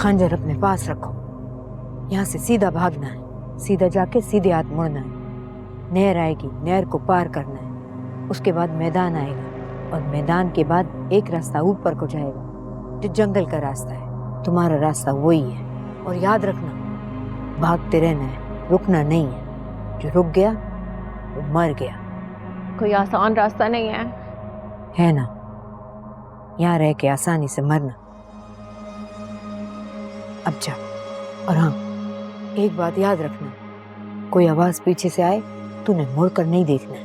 खंजर अपने पास रखो। यहाँ से सीधा भागना है, सीधा जाके सीधे हाथ मुड़ना है। नहर आएगी, नहर को पार करना है, उसके बाद मैदान आएगा और मैदान के बाद एक रास्ता ऊपर को जाएगा जो जंगल का रास्ता है। तुम्हारा रास्ता वही है। और याद रखना, भागते रहना है, रुकना नहीं है। जो रुक गया वो मर गया। कोई आसान रास्ता नहीं है ना? यहाँ रह के आसानी से मरना। अब जा। और हाँ, एक बात याद रखना, कोई आवाज पीछे से आए तूने मुड़कर नहीं देखना है।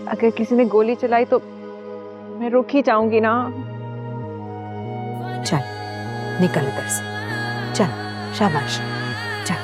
अगर किसी ने गोली चलाई तो मैं रुक ही जाऊंगी ना। चल निकल इधर से, चल, शाबाश, चल।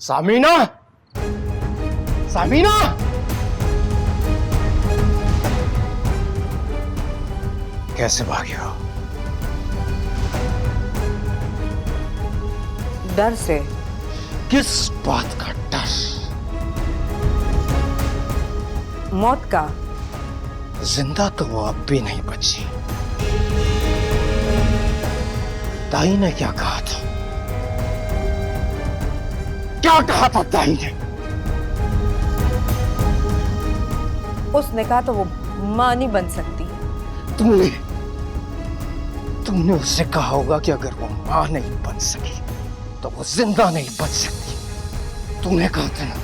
सामीना, सामीना, कैसे भागे हो? डर से। किस बात का डर? मौत का। जिंदा तो वो अब भी नहीं बची। दाई ने क्या कहा था? क्या कहा था दाई ने? उसने कहा तो वो मां नहीं बन सकती। तुमने उससे कहा होगा कि अगर वो मां नहीं बन सकी तो वो जिंदा नहीं बच सकती। तुमने कहा था ना?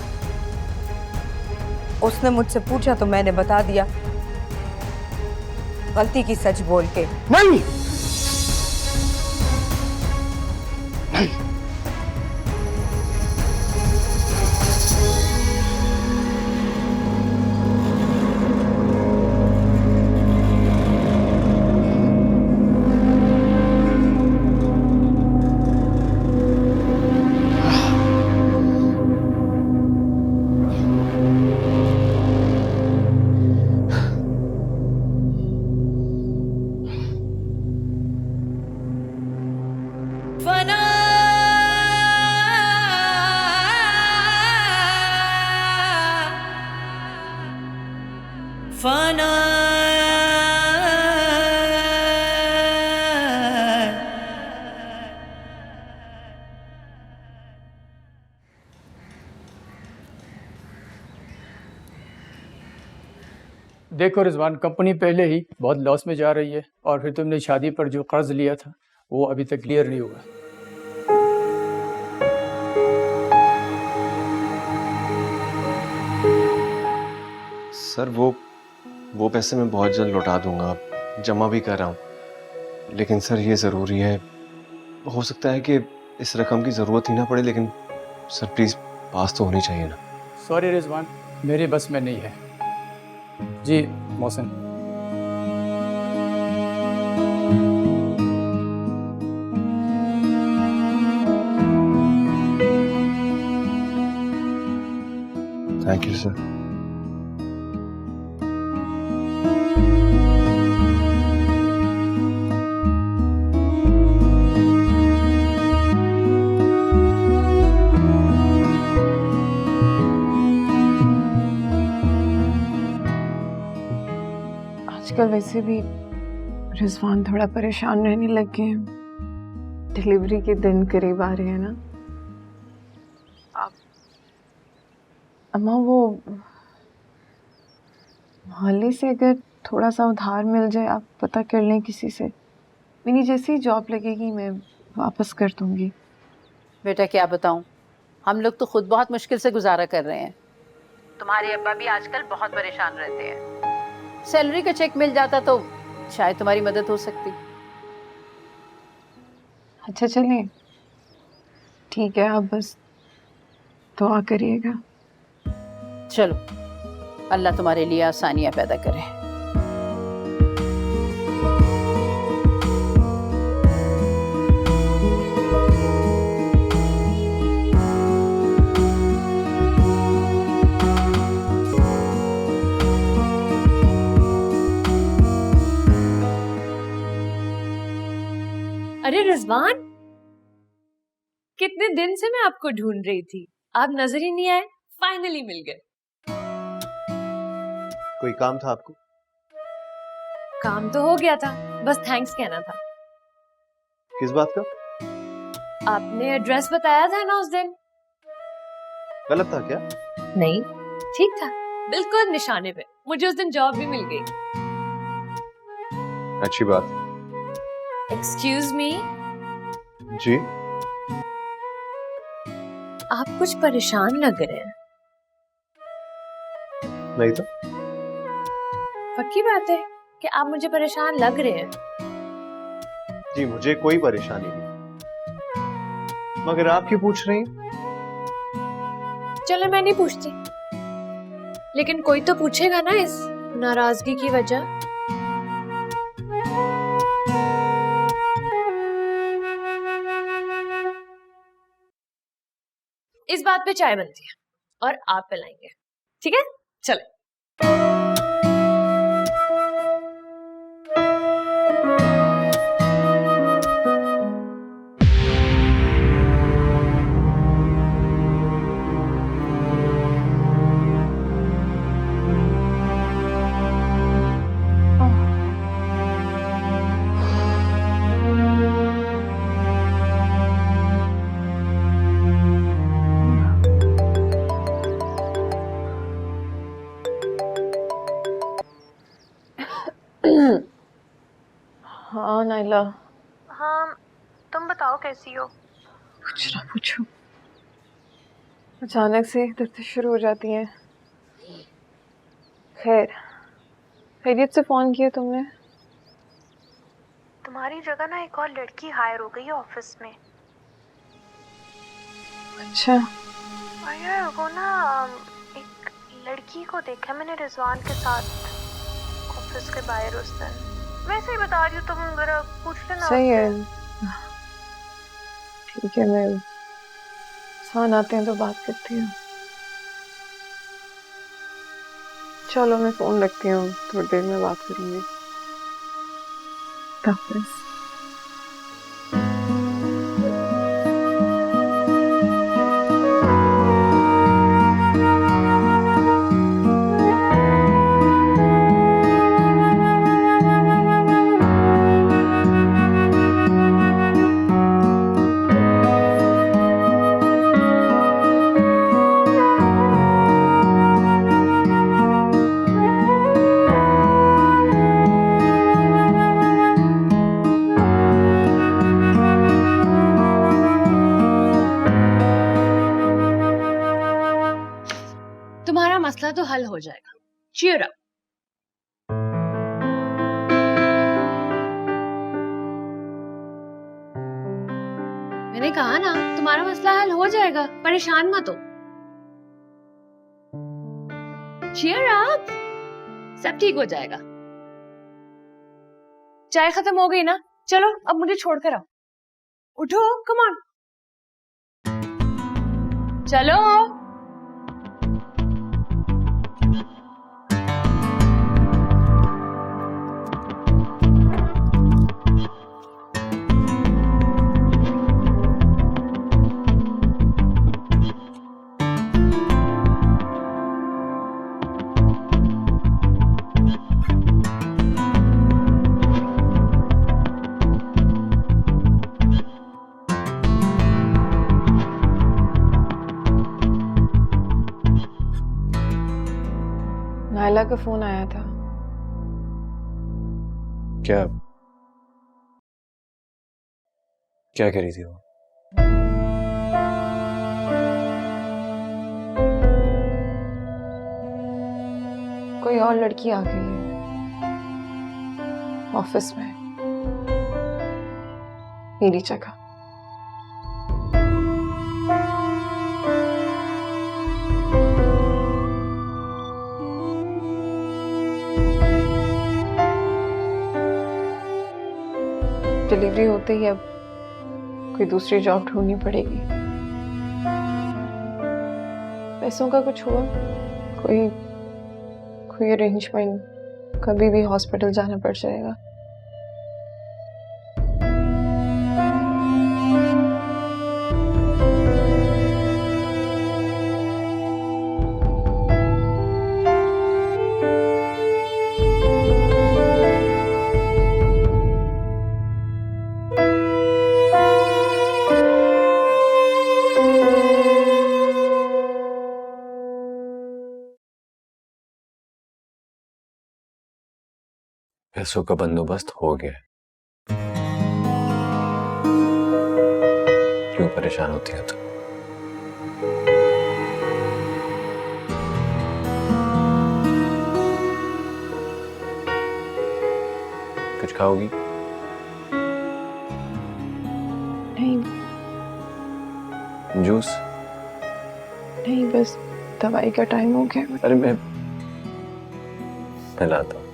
उसने मुझसे पूछा तो मैंने बता दिया, गलती की सच बोल के। नहीं, नहीं, फना देखो रिजवान, कंपनी पहले ही बहुत लॉस में जा रही है और फिर तुमने शादी पर जो कर्ज लिया था वो अभी तक क्लियर नहीं हुआ। सर वो पैसे मैं बहुत जल्द लौटा दूंगा, जमा भी कर रहा हूँ। लेकिन सर ये ज़रूरी है, हो सकता है कि इस रकम की ज़रूरत ही ना पड़े, लेकिन सर प्लीज़ पास तो होनी चाहिए ना। सॉरी रिजवान, मेरे बस में नहीं है। जी मोहसिन। Thank you sir. आजकल वैसे भी रिजवान थोड़ा परेशान रहने लग गए हैं। डिलीवरी के दिन करीब आ रहे हैं ना। आप अम्मा, वो मोहल्ले से अगर थोड़ा सा उधार मिल जाए, आप पता कर लें किसी से। मेरी जैसी जॉब लगेगी मैं वापस कर दूंगी। बेटा क्या बताऊं, हम लोग तो खुद बहुत मुश्किल से गुजारा कर रहे हैं। तुम्हारे अब्बा भी आजकल बहुत परेशान रहते हैं। सैलरी का चेक मिल जाता तो शायद तुम्हारी मदद हो सकती। अच्छा चलिए, ठीक है, आप बस दुआ करिएगा। चलो, अल्लाह तुम्हारे लिए आसानियां पैदा करे। अरे रिजवान, कितने दिन से मैं आपको ढूंढ रही थी, आप नजर ही नहीं आए। फाइनली मिल गए। कोई काम था आपको? काम तो हो गया था, बस थैंक्स कहना था। किस बात का? आपने एड्रेस बताया था ना उस दिन। गलत था क्या? नहीं, ठीक था, बिल्कुल निशाने पे। मुझे उस दिन जॉब भी मिल गई। अच्छी बात। एक्सक्यूज मी, जी? आप कुछ परेशान लग रहे हैं। नहीं तो। पक्की बात है कि आप मुझे परेशान लग रहे हैं। जी मुझे कोई परेशानी नहीं, मगर आप क्यों पूछ रही हैं? चलो मैं नहीं पूछती, लेकिन कोई तो पूछेगा ना इस नाराजगी की वजह। इस बात पे चाय बनती है और आप पिलाएंगे, ठीक है? चलो। हाँ नाइला। हाँ, तुम बताओ कैसी हो? कुछ ना पूछो, अचानक से दर्द शुरू हो जाती हैं। खैरियत से फोन किया तुमने? तुम्हारी जगह ना एक और लड़की हायर हो गई है ऑफिस में। अच्छा। और यार वो ना एक लड़की को देखा मैंने रिजवान के साथ ऑफिस के बाहर उस दिन। वैसे ही बता रही हूँ, तुम जरा पूछ लेना। सही है, ठीक है, मैं सामान आते हैं तो बात करती हूँ। चलो मैं फोन रखती हूँ, थोड़ी देर में बात करूंगी। हाफिज़। हल हो जाएगा। Cheer up. मैंने कहा ना तुम्हारा मसला हल हो जाएगा, परेशान मत हो। चीयर अप, सब ठीक हो जाएगा। चाय खत्म हो गई ना, चलो अब मुझे छोड़कर आओ। उठो, कम ऑन, चलो। नायला का फोन आया था। क्या क्या कह रही थी वो? कोई और लड़की आ गई है ऑफिस में मेरी जगह। डिलीवरी होते ही अब कोई दूसरी जॉब ढूंढनी पड़ेगी। पैसों का कुछ हुआ, कोई अरेंजमेंट, कभी भी हॉस्पिटल जाना पड़ जाएगा। पैसों का बंदोबस्त हो गया। क्यों परेशान होती है तुम? कुछ खाओगी? नहीं। जूस? नहीं, बस दवाई का टाइम हो गया। अरे मैं लाता हूँ।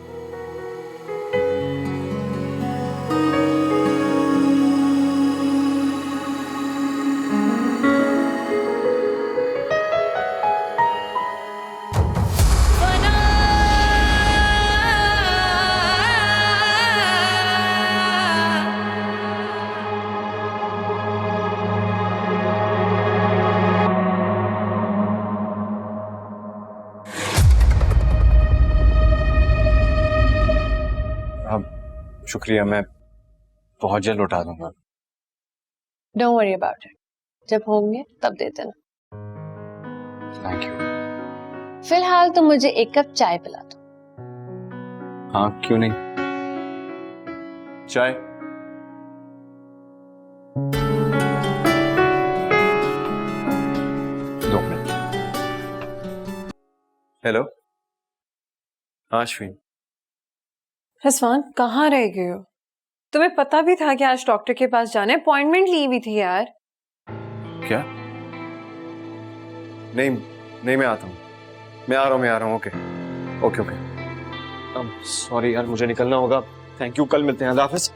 शुक्रिया, मैं बहुत जल्द लौटा दूंगा। डोंट वरी अबाउट इट, जब होंगे तब दे देना। Thank you. फिलहाल तुम मुझे एक कप चाय पिला दो। हाँ, क्यों नहीं। चाय? दो मिनट। हेलो, अश्विन। रिजवान, कहाँ रह गए हो? तुम्हें पता भी था कि आज डॉक्टर के पास जाना है, अपॉइंटमेंट ली हुई थी यार। क्या? नहीं, मैं आता हूँ। मैं आ रहा हूँ। ओके। सॉरी यार, मुझे निकलना होगा। थैंक यू, कल मिलते हैं। अल्लाह हाफिज।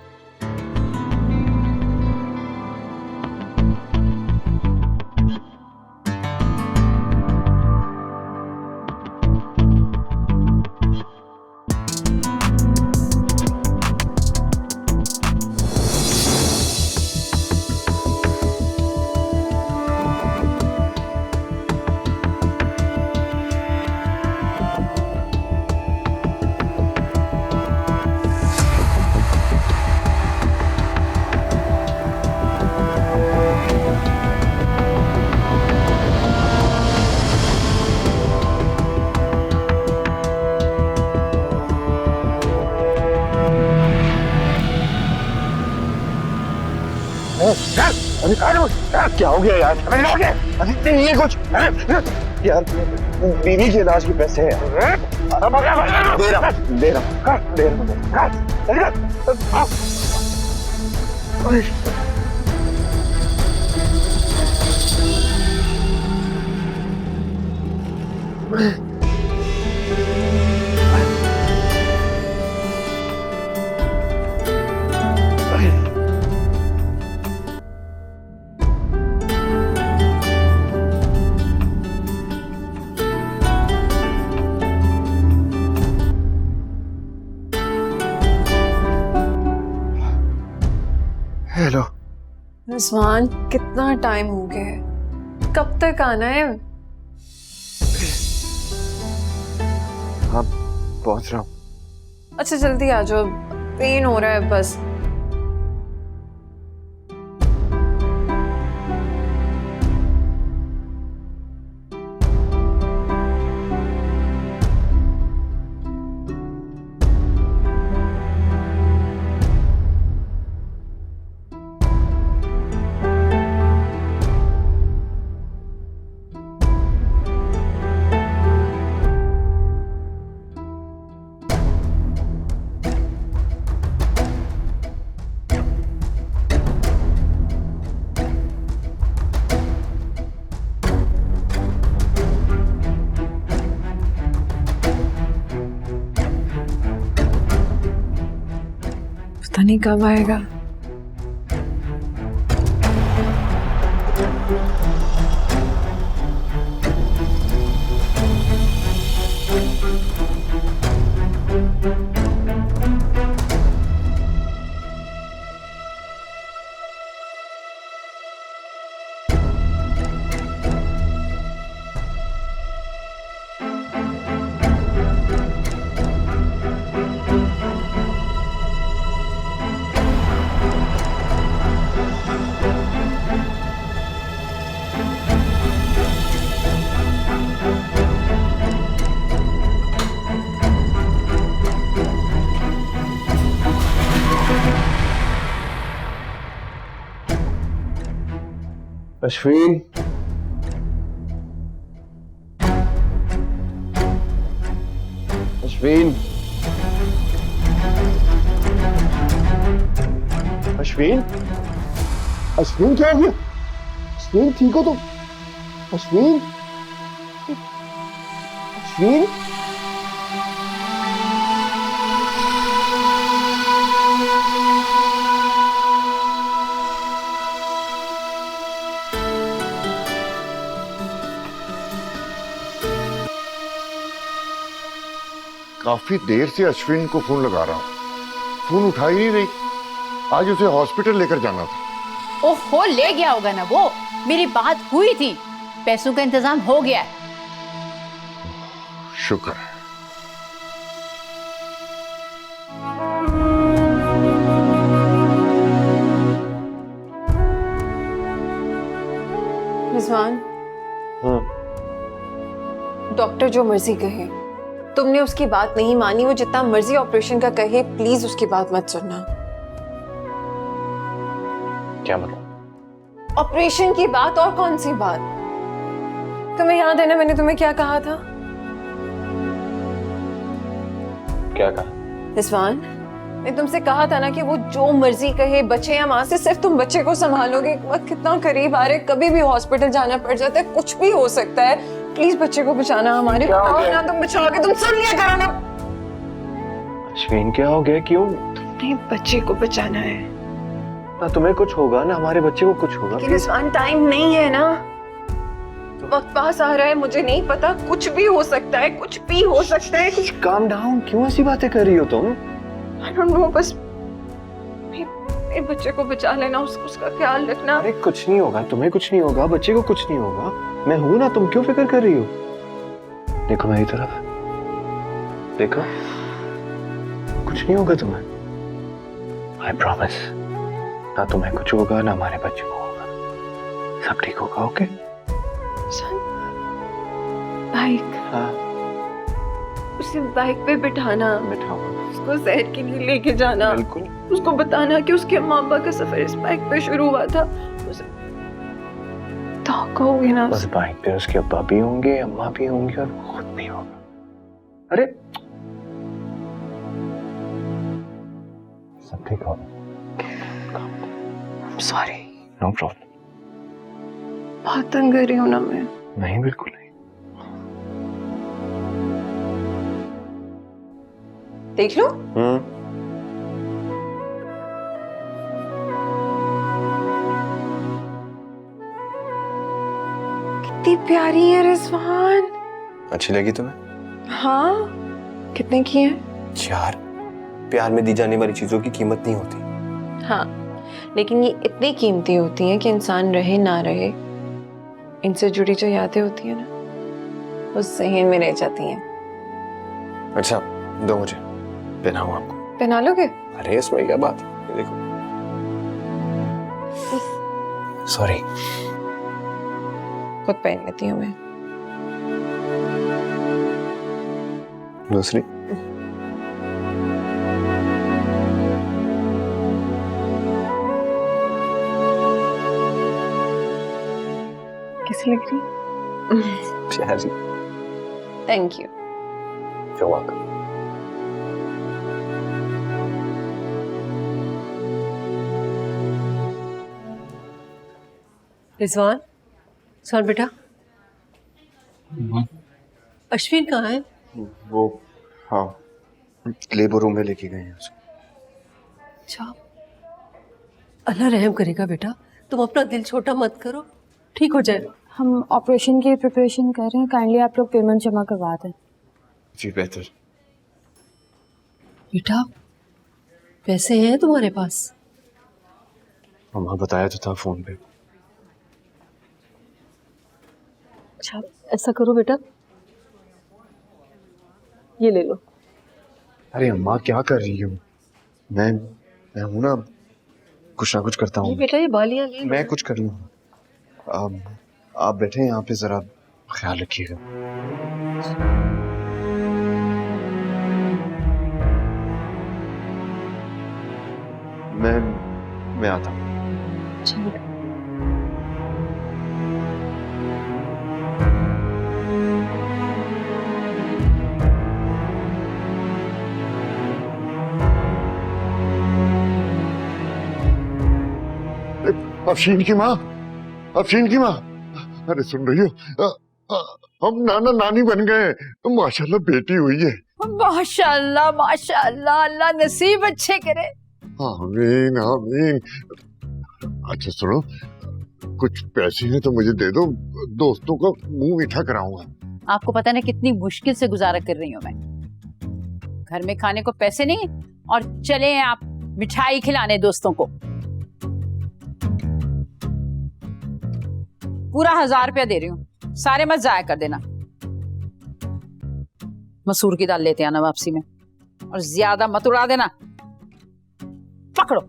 क्या हो गया यार? अरे ये कुछ यार बीवी के इलाज के पैसे हैं। दे रहा हेलो। रिजवान, कितना टाइम हो गया है? कब तक आना है? हाँ पहुंच रहा हूँ। अच्छा जल्दी आ जाओ, पेन हो रहा है बस। पता नहीं कब आएगा। अश्विन, अश्विन, अश्विन, अश्विन क्या हो गया? अश्विन ठीक हो तुम? अश्विन, अश्विन, काफी देर से अश्विन को फोन लगा रहा हूँ, फोन उठा ही नहीं रही। आज उसे हॉस्पिटल लेकर जाना था। ओहो, ले गया होगा ना वो। मेरी बात हुई थी, पैसों का इंतजाम हो गया है। शुक्र है। रिजवान, डॉक्टर जो मर्जी कहे, तुमने उसकी बात नहीं मानी। वो जितना मर्जी ऑपरेशन का कहे, प्लीज उसकी बात मत सुनना। क्या मतलब? ऑपरेशन की बात और कौन सी बात? तुम्हें याद है ना मैंने तुम्हें क्या कहा था? क्या कहा? रिजवान, मैंने तुमसे कहा था ना कि वो जो मर्जी कहे, बचे या मां से, सिर्फ तुम बच्चे को संभालोगे। वक्त कितना करीब आ रहे, कभी भी हॉस्पिटल जाना पड़ जाता है, कुछ भी हो सकता है। प्लीज बच्चे को बचाना हमारे। ना तुम बचाओगे, तुम सुन लिया करो ना। अश्विन क्या हो गया? क्यों? नहीं, बच्चे को बचाना है ना। तुम्हें कुछ होगा ना, हमारे बच्चे को कुछ होगा। रिजवान, टाइम नहीं है ना, वक्त पास आ रहा है। मुझे नहीं पता, कुछ भी हो सकता है, कुछ भी हो सकता है। काम डाउन, क्यों ऐसी बातें कर रही हो तुम? I don't know, बस मेरे बच्चे को बचा लेना, उसका ख्याल रखना। अरे कुछ नहीं होगा, तुम्हें कुछ नहीं होगा, बच्चे को कुछ नहीं होगा। मैं हूं ना, तुम क्यों फिक्र कर रही हो? देखो मेरी तरफ, देखो, कुछ नहीं होगा तुम्हें। I promise, ना तुम्हें कुछ होगा ना हमारे बच्चे को होगा। सब ठीक होगा, ओके? बाइक, हाँ, उसे बाइक पे बिठाना, बिठाओ, उसको शहर के लिए लेके जाना, बिल्कुल। उसको बताना कि उसके माँ बाप का सफर इस बाइक पे शुरू हुआ था। तो कहोगे ना? बस बाइक पे उसके अब्बा भी होंगे, अम्मा भी होंगी और वो खुद भी होगा। अरे सब ठीक होगा। Sorry, no problem. बहुत तंग कर रही हूँ ना मैं? नहीं, बिल्कुल नहीं। देख लो। कितनी प्यारी है रिजवान। अच्छी लगी तुम्हें? हाँ, कितने की है? 4। प्यार में दी जाने वाली चीजों की कीमत नहीं होती। हाँ, लेकिन ये इतनी कीमती होती हैं कि इंसान रहे ना रहे, इनसे जुड़ी जो यादें होती हैं ना, वो ज़हन में रह जाती हैं। अच्छा, दो मुझे, पहनाऊं आपको? पहना लोगे? अरे इसमें क्या बात है, ये देखो। सॉरी। खुद पहन लेती हूँ मैं। दूसरी? कैसी लग रही? प्यारी। Thank you. You're welcome. Rizwan, सुन बेटा, अश्विन कहाँ है? वो हाँ, लेबर रूम में लेके गए हैं उसको। अच्छा, अल्लाह रहम करेगा बेटा, तुम अपना दिल छोटा मत करो, ठीक हो जाएगा। हम ऑपरेशन की प्रिपरेशन कर रहे हैं, काइंडली आप लोग पेमेंट जमा करवा दें। जी बेहतर। बेटा, पैसे हैं तुम्हारे पास? मम्मा बताया तो था फोन पे। अच्छा, ऐसा करो बेटा, ये ले लो। अरे अम्मा क्या कर रही हो? मैं हूं ना, कुछ ना कुछ करता हूँ। बेटा ये बालियां ले लो। मैं कुछ कर लूँगा। आप बैठे यहाँ पे, जरा ख्याल रखिएगा। मैं आता हूँ। अफशीन की माँ, अफशीन की माँ, अरे सुन रही हो? हम नाना नानी बन गए, माशाल्लाह बेटी हुई है। माशाल्लाह माशाल्लाह, अल्लाह नसीब अच्छे करे। आमीन आमीन। अच्छा सुनो, कुछ पैसे हैं तो मुझे दे दो, दोस्तों का मुंह मीठा कराऊंगा। आपको पता है कितनी मुश्किल से गुजारा कर रही हूँ मैं। घर में खाने को पैसे नहीं और चले आप मिठाई खिलाने दोस्तों को। पूरा 1000 रुपया दे रही हूँ, सारे मत जाया कर देना। मसूर की दाल लेते आना वापसी में, और ज्यादा मत उड़ा देना। पकड़ो।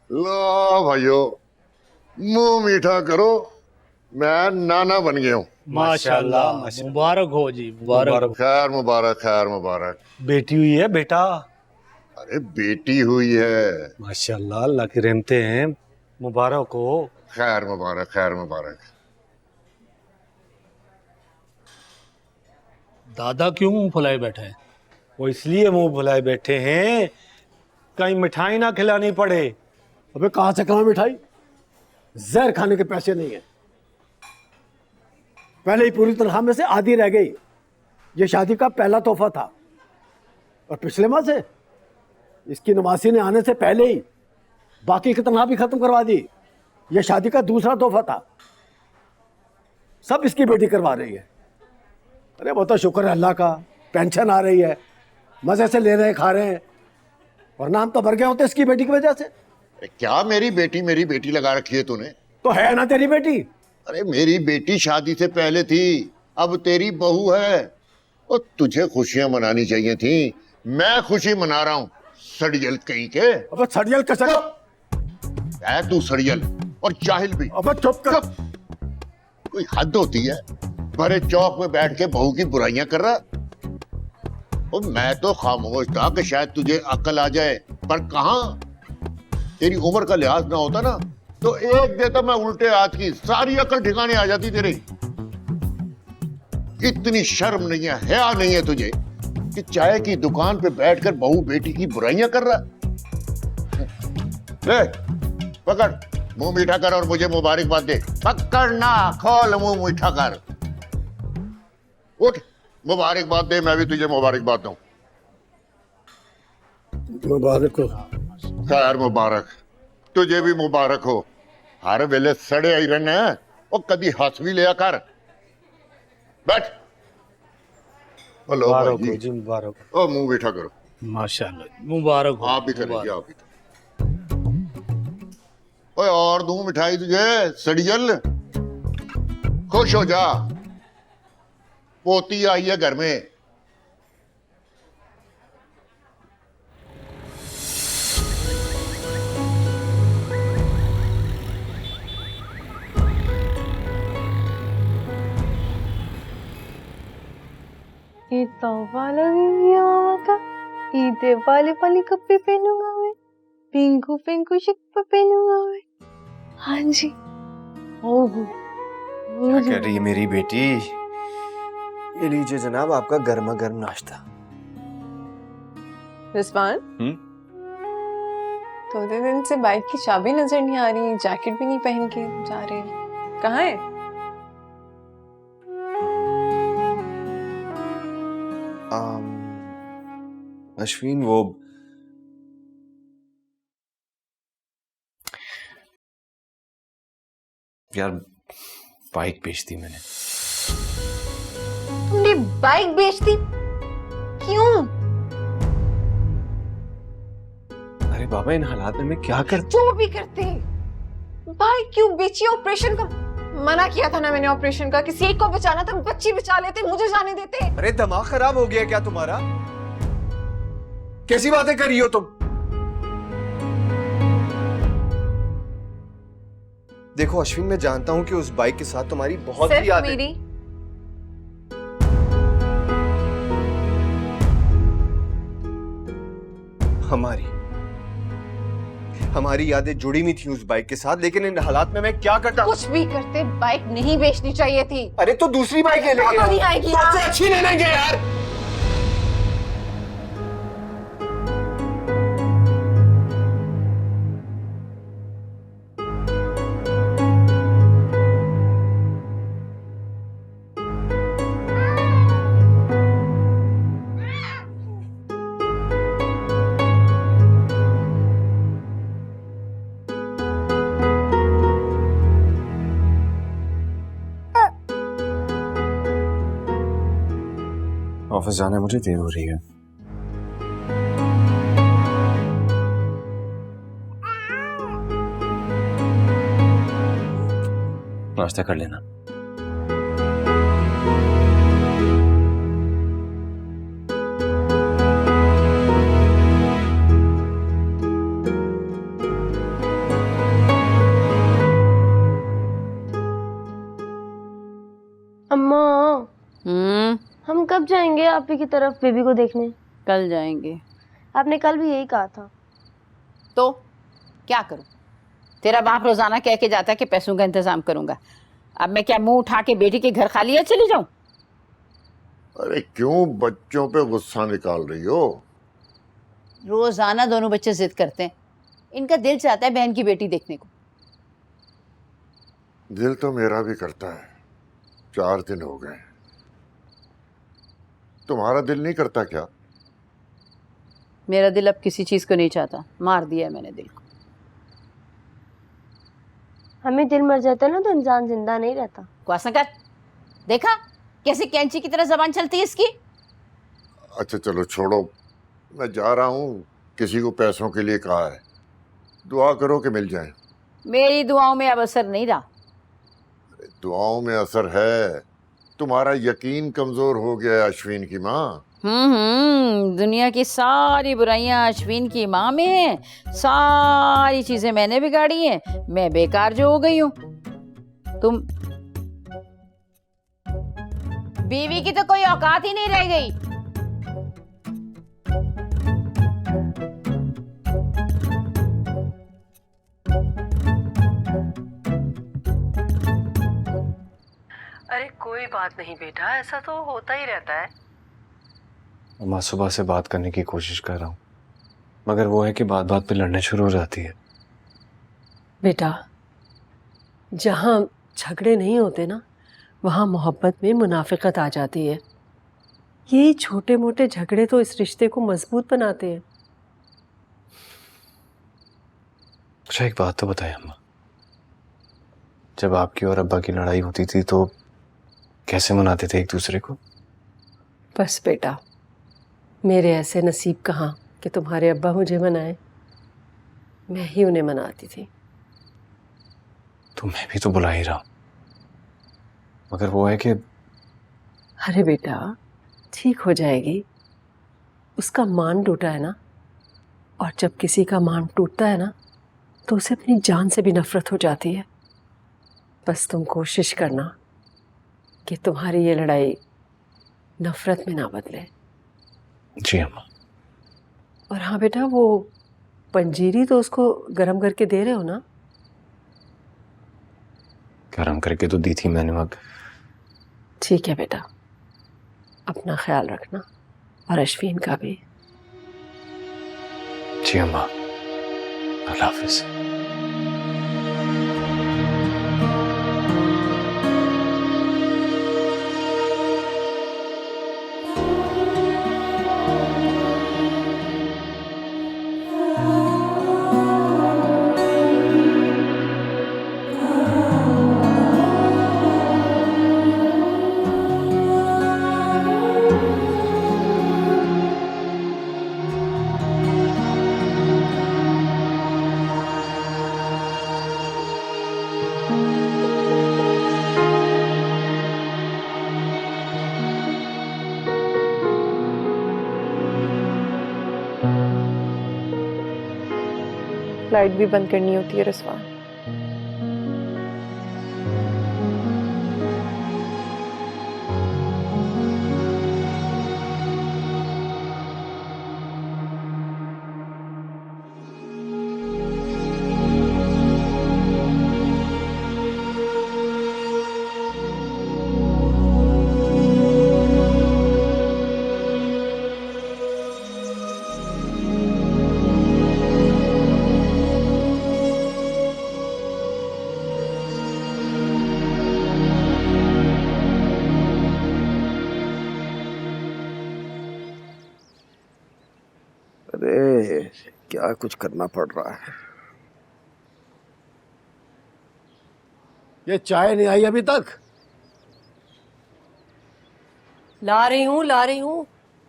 लो भाइयों, मुंह मीठा करो, मैं नाना बन गया हूँ। माशाल्लाह, मुबारक हो जी, मुबारक। खैर मुबारक, खैर मुबारक। बेटी हुई है बेटा? अरे बेटी हुई है। माशाल्लाह, अल्लाह की रहमतें हैं, मुबारक हो। खैर मुबारक, खैर मुबारक। दादा क्यों मुंह फुलाए बैठे हैं? वो इसलिए मुंह फुलाए बैठे हैं कहीं मिठाई ना खिलानी पड़े। अबे कहाँ से कहाँ मिठाई? जहर खाने के पैसे नहीं है। पहले ही पूरी तनख्वाह में से आधी रह गई। ये शादी का पहला तोहफा था, और पिछले माह से इसकी नवासी ने आने से पहले ही बाकी की तनख्वाह भी खत्म करवा दी। ये शादी का दूसरा तोहफा था, सब इसकी बेटी करवा रही है। अरे वो तो शुक्र है अल्लाह का, पेंशन आ रही है, मजे से ले रहे खा रहे हैं, और नाम तो भर गए होते इसकी बेटी की वजह से। क्या मेरी बेटी लगा रखी है तूने? तो है ना तेरी बेटी। अरे मेरी बेटी शादी से पहले थी, अब तेरी बहू है, और तुझे खुशियां मनानी चाहिए थी। मैं खुशी मना रहा हूँ, सड़ियल कहीं के। अब सड़ियल कैसे? है तू सड़ियल और जाहिल भी। अब चुप कर। कोई हद होती है? भरे चौक में बैठ के बहू की बुराइयां कर रहा। और मैं तो खामोश था कि शायद तुझे अक्ल आ जाए, पर कहां। तेरी उम्र का लिहाज ना होता ना तो एक देता मैं उल्टे हाथ की, सारी अक्ल ठिकाने आ जाती तेरी। इतनी शर्म नहीं है, हया नहीं है तुझे कि चाय की दुकान पे बैठकर बहू बेटी की बुराइयां कर रहा। ले पकड़, मुंह मीठा कर और मुझे मुबारकबाद दे। पकड़ ना, खोल मुंह मीठा कर। उठ, मुबारकबाद दे, मैं भी तुझे मुबारकबाद दूं। मुबारक हो। खैर मुबारक, तुझे भी मुबारक हो। हर वेले सड़े आई रहने हैं, और कभी हंस भी लिया कर। बैठ। हेलो मुबारक भाई हो जी, मुबारक ओ, मुंह मीठा करो। माशाल्लाह, मुबारक हो। आप भी करेंगे, आप भी। ओए और दूं मिठाई तुझे, सड़ियल। खुश हो जा, पोती आई है घर में। ये तोहफा लगेगी मामा का। ईदे वाले वाली कपड़े पहनूंगा मैं, पिंकू पिंकू शिक पहनूंगा मैं। हाँ जी। ओह क्या कर रही है मेरी बेटी? ये लीजिए जनाब आपका गर्मा गर्म नाश्ता। रिजवान, थोड़े दिन से बाइक की चाबी नजर नहीं आ रही, जैकेट भी नहीं पहन के जा रहे, कहाँ है? अश्विन, वो यार बाइक बेच दी मैंने। तुमने बाइक बेच दी? क्यों? अरे बाबा, इन हालात में मैं क्या करता? जो भी करते, बाइक क्यों बेची? ऑपरेशन का मना किया था ना मैंने, ऑपरेशन का। किसी एक को बचाना था, बच्ची बचा लेते, मुझे जाने देते। अरे दिमाग खराब हो गया क्या तुम्हारा? कैसी बातें कर रही हो तुम? देखो अश्विन, मैं जानता हूं कि उस बाइक के साथ तुम्हारी बहुत सी यादें। मेरी हमारी यादें जुड़ी हुई थी उस बाइक के साथ, लेकिन इन हालात में मैं क्या करता? कुछ भी करते, बाइक नहीं बेचनी चाहिए थी। अरे तो दूसरी बाइक ले लेंगे। तो नहीं आएगी यार। सबसे अच्छी ले लेंगे यार। ऑफिस जाने मुझे देर हो रही है। नाश्ता कर लेना। अम्मा, हम कब जाएंगे आप ही की तरफ बेबी को देखने? कल जाएंगे। आपने कल भी यही कहा था। तो क्या करूं? तेरा बाप रोजाना कह के जाता है कि पैसों का इंतजाम करूंगा। अब मैं क्या मुंह उठा के बेटी के घर खाली है चली जाऊं? अरे क्यों बच्चों पे गुस्सा निकाल रही हो? रोजाना दोनों बच्चे जिद करते हैं, इनका दिल चाहता है बहन की बेटी देखने को। दिल तो मेरा भी करता है, 4 दिन हो गए। तुम्हारा दिल नहीं करता क्या? मेरा दिल अब किसी चीज को नहीं चाहता, मार दिया है मैंने दिल को। हमें दिल मर जाता ना तो इंसान जिंदा नहीं रहता। क्वासा कर, देखा कैसे कैंची की तरह जबान चलती है इसकी। अच्छा चलो छोड़ो, मैं जा रहा हूँ। किसी को पैसों के लिए कहा है, दुआ करो कि मिल जाए। मेरी दुआओं में अब असर नहीं रहा। दुआओं में असर है, तुम्हारा यकीन कमजोर हो गया है अश्विन की माँ। दुनिया की सारी बुराइयां अश्विन की माँ में हैं। सारी चीजें मैंने बिगाड़ी हैं, मैं बेकार जो हो गई हूँ। बीवी की तो कोई औकात ही नहीं रह गई। अरे कोई बात नहीं बेटा, ऐसा तो होता ही रहता है। अम्मा सुबह से बात करने की कोशिश कर रहा हूँ, मगर वो है कि बात बात पे लड़ने शुरू हो जाती है। बेटा, जहाँ झगड़े नहीं होते ना, वहाँ मोहब्बत में मुनाफिकत आ जाती है। ये छोटे मोटे झगड़े तो इस रिश्ते को मजबूत बनाते हैं। अच्छा एक बात तो बताइए अम्मा, जब आपकी और अब्बा की लड़ाई होती थी तो कैसे मनाते थे एक दूसरे को? बस बेटा, मेरे ऐसे नसीब कहाँ कि तुम्हारे अब्बा मुझे मनाए, मैं ही उन्हें मनाती थी। तो मैं भी तो बुला ही रहा हूँ, मगर वो है कि अरे बेटा, ठीक हो जाएगी। उसका मान टूटा है ना, और जब किसी का मान टूटता है ना तो उसे अपनी जान से भी नफरत हो जाती है। बस तुम कोशिश करना कि तुम्हारी ये लड़ाई नफरत में ना बदले। जी अम्मा। और हाँ बेटा, वो पंजीरी तो उसको गरम करके दे रहे हो ना? गरम करके तो दी थी मैंने वक्त। ठीक है बेटा, अपना ख्याल रखना और अश्विन का भी। जी अम्मा, अल्लाह हाफिज। लाइट भी बंद करनी होती है रिजवान। अरे क्या कुछ करना पड़ रहा है। ये चाय नहीं आई अभी तक? ला रही हूँ।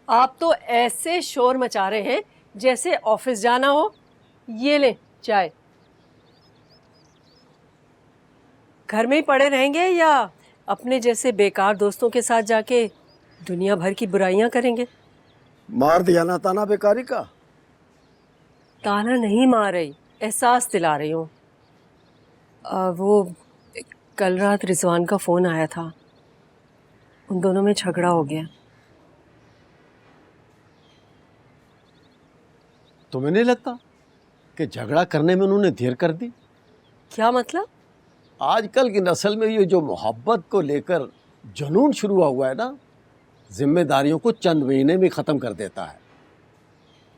आप तो ऐसे शोर मचा रहे हैं जैसे ऑफिस जाना हो। ये ले चाय। घर में ही पड़े रहेंगे या अपने जैसे बेकार दोस्तों के साथ जाके दुनिया भर की बुराइयां करेंगे? मार दिया ना ताना बेकारी का। ताना नहीं मार रही, एहसास दिला रही हूँ। वो कल रात रिजवान का फोन आया था, उन दोनों में झगड़ा हो गया। तुम्हें नहीं लगता कि झगड़ा करने में उन्होंने देर कर दी? क्या मतलब? आजकल की नस्ल में ये जो मोहब्बत को लेकर जुनून शुरू हुआ है ना, जिम्मेदारियों को चंद महीने में ख़त्म कर देता है।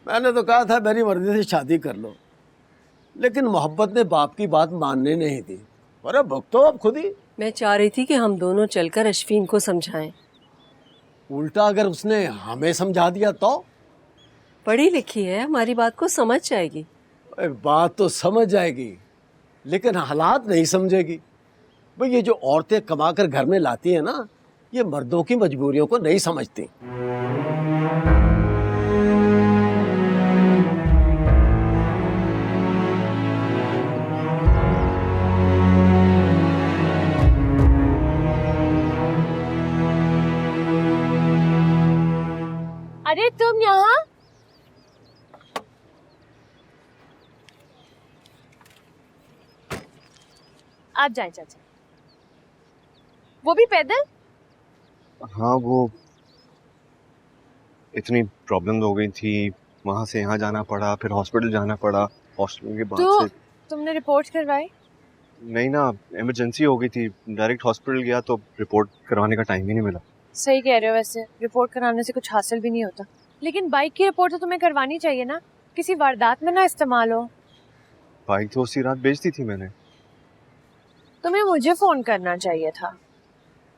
मैंने तो कहा था मेरी मर्जी से शादी कर लो, लेकिन मोहब्बत ने बाप की बात मानने नहीं दी। अरे भुगतो अब खुद ही। मैं चाह रही थी कि हम दोनों चलकर अश्विन को समझाएं। उल्टा अगर उसने हमें समझा दिया तो? पढ़ी लिखी है, हमारी बात को समझ जाएगी। बात तो समझ जाएगी, लेकिन हालात नहीं समझेगी। भाई ये जो औरतें कमा कर घर में लाती हैं ना, ये मर्दों की मजबूरियों को नहीं समझती। अरे तुम यहाँ? आप जाए चाचा। वो भी पैदल? हाँ, वो इतनी प्रॉब्लम हो गई थी, वहाँ से यहाँ जाना पड़ा, फिर हॉस्पिटल जाना पड़ा, हॉस्पिटल के बाद तो से तुमने रिपोर्ट करवाई? नहीं ना, इमरजेंसी हो गई थी, डायरेक्ट हॉस्पिटल गया तो रिपोर्ट करवाने का टाइम ही नहीं मिला। सही कह रहे हो, वैसे रिपोर्ट कराने से कुछ हासिल भी नहीं होता, लेकिन बाइक की रिपोर्ट तो तुम्हें करवानी चाहिए ना, किसी वारदात में ना इस्तेमाल हो। बाइक तो उसी रात बेच दी थी मैंने। तुम्हें मुझे फोन करना चाहिए था।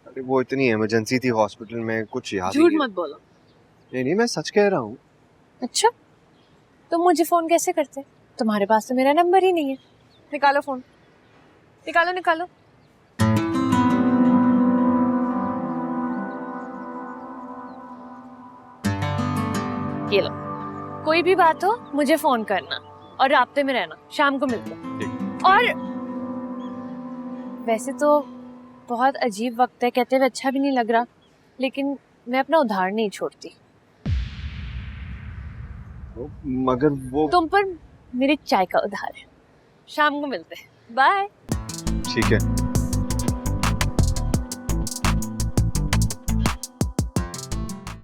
अरे वो इतनी इमरजेंसी थी हॉस्पिटल में, कुछ याद ही झूठ नहीं। मत बोलो। नहीं, मैं सच कह रहा हूँ। अच्छा, तुम मुझे फोन कैसे करते? तुम्हारे पास तो मेरा नंबर ही नहीं है। निकालो फोन, निकालो निकालो। ये लो, कोई भी बात हो मुझे फोन करना और राब्ते में रहना, शाम को मिलते हैं। और वैसे तो बहुत अजीब वक्त है, कहते हुए अच्छा भी नहीं लग रहा, लेकिन मैं अपना उधार नहीं छोड़ती। मगर वो तुम पर मेरे चाय का उधार है। शाम को मिलते हैं, बाय। ठीक है।